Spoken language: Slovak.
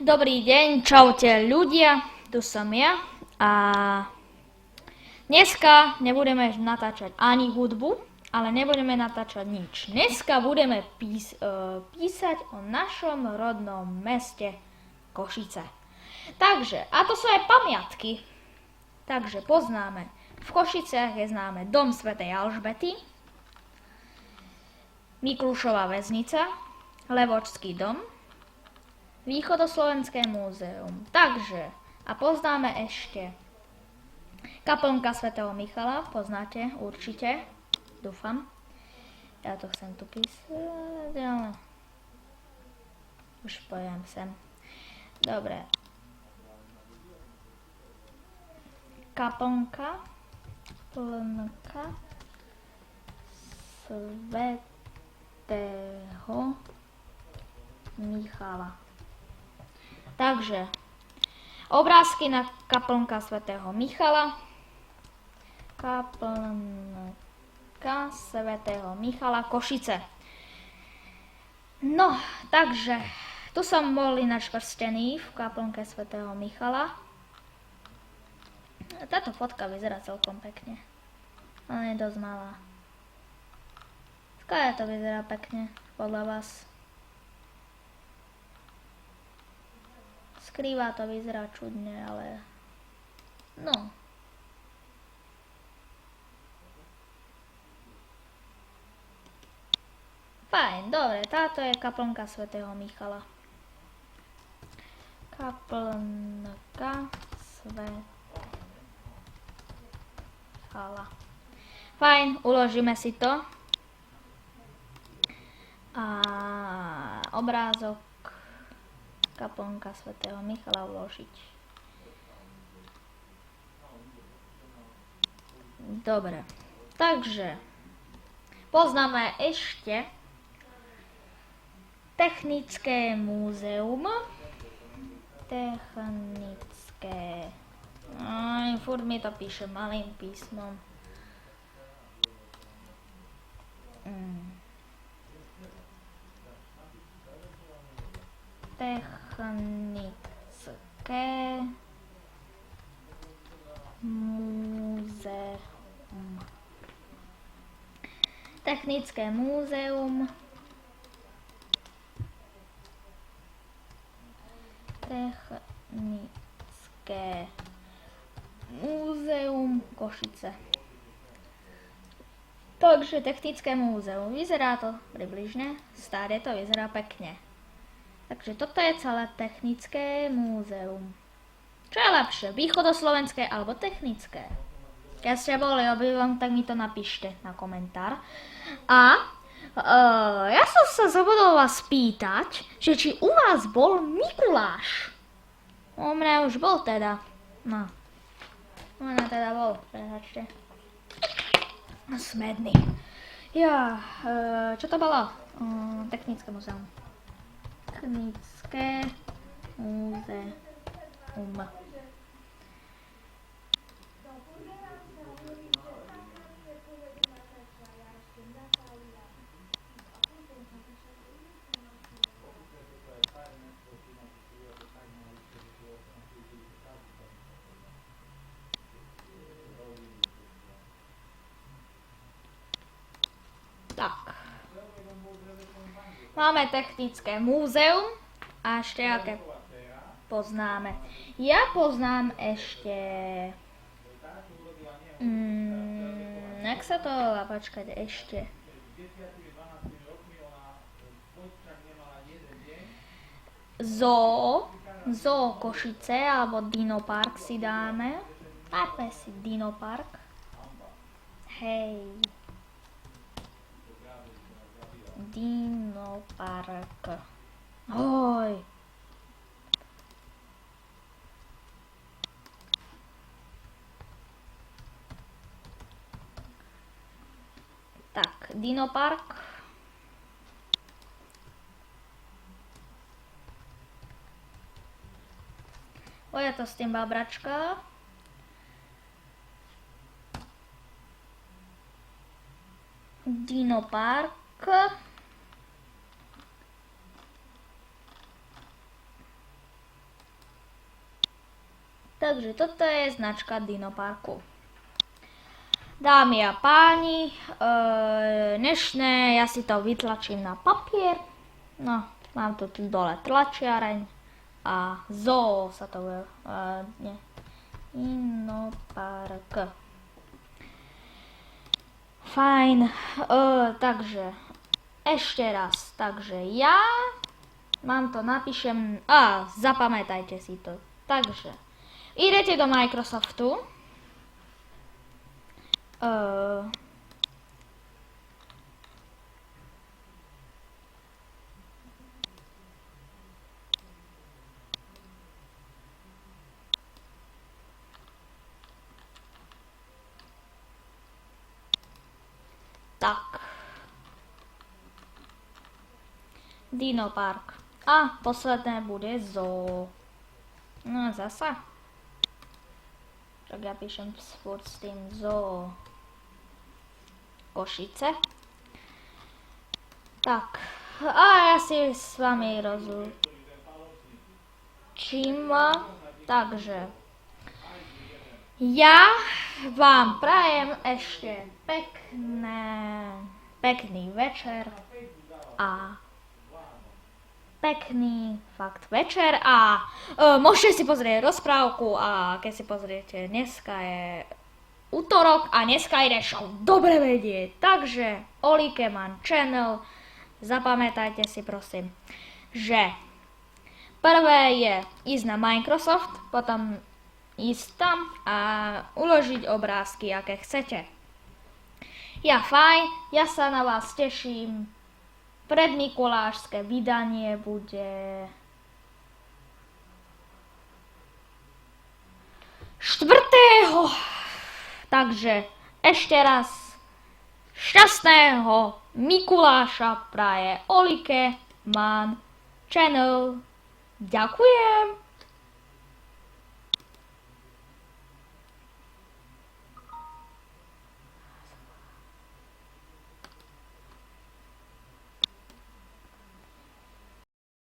Dobrý deň, čaute ľudia, tu som ja a dneska nebudeme natáčať ani hudbu, ale nebudeme natáčať nič. Dneska budeme písať o našom rodnom meste Košice. Takže, a to sú aj pamiatky. Takže poznáme, v Košiciach je známe dom svätej Alžbety, Miklúšova väznica, Levočský dom, Východoslovenské múzeum. Takže, a poznáme ešte kaplnka svätého Michala, poznáte určite, dúfam. Ja to chcem tu písať, ale už poviem sem. Dobre. Kaplnka svätého Michala. Takže, obrázky na kaplnka svätého Michala. Kaplnka svätého Michala, Košice. No, takže, tu som bol ináč krstený v kaplnke svätého Michala. Táto fotka vyzerá celkom pekne, ale je dosť malá. Skále to vyzerá pekne, podľa vás? Skrýva to vyzerá čudne, ale no. Fajn, dobre, táto je kaplnka svätého Michala. Kaplnka svätého Michala. Fajn, uložíme si to. A obrázok kaplnka svätého Michala uložiť. Dobre, takže poznáme ešte Technické múzeum. Technické. Furt mi to píše malým písmom. Technické múzeum. Technické múzeum. Technické múzeum Košice. Takže Technické múzeum. Vyzerá to približne. Stále to vyzerá pekne. Takže toto je celé Technické múzeum. Čo je lepšie? Východoslovenské alebo technické? Keď ste boli obývom, tak mi to napíšte na komentár. A ja som sa zabudol vás spýtať, že či u vás bol Mikuláš. U mňa už bol teda. No. U mňa teda bol, prehačte. Smedný. Ja, čo to bolo? Technické múzeum. Technické múzeum. Tak. Máme Technické múzeum a ešte aké poznáme. Ja poznám ešte jak sa to volá, počkať ešte. Zoo Košice alebo Dinopark si dáme. Dáme si Dinopark. Hej. Dinopark. Hoj. Tak, Dinopark. Je to s tým babračka. Dinopark. Takže toto je značka Dinoparku. Dámy a páni, dnešné, ja si to vytlačím na papier. No, mám tu dole tlačiareň a zoo sa to bude, nie, Dinopark. Fajn, takže ešte raz, takže ja mám to, napíšem, zapamätajte si to. Takže, idete do Microsoftu, tak. Dinopark. A posledné bude zoo. No zasa. Tak ja píšem furt s tým zoo. Košice. Tak. A ja si s vami rozlúčim. Takže. Ja vám prajem ešte pekný večer a pekný fakt večer a môžete si pozrieť rozprávku a keď si pozriete, dneska je útorok a dneska ide show Dobre vedieť. Takže Olikeman Channel, zapamätajte si prosím, že prvé je ísť na Microsoft, potom ísť tam a uložiť obrázky, aké chcete. Ja sa na vás teším. Predmikulášske vydanie bude 4. Takže ešte raz šťastného Mikuláša praje Olikeman Channel. Ďakujem.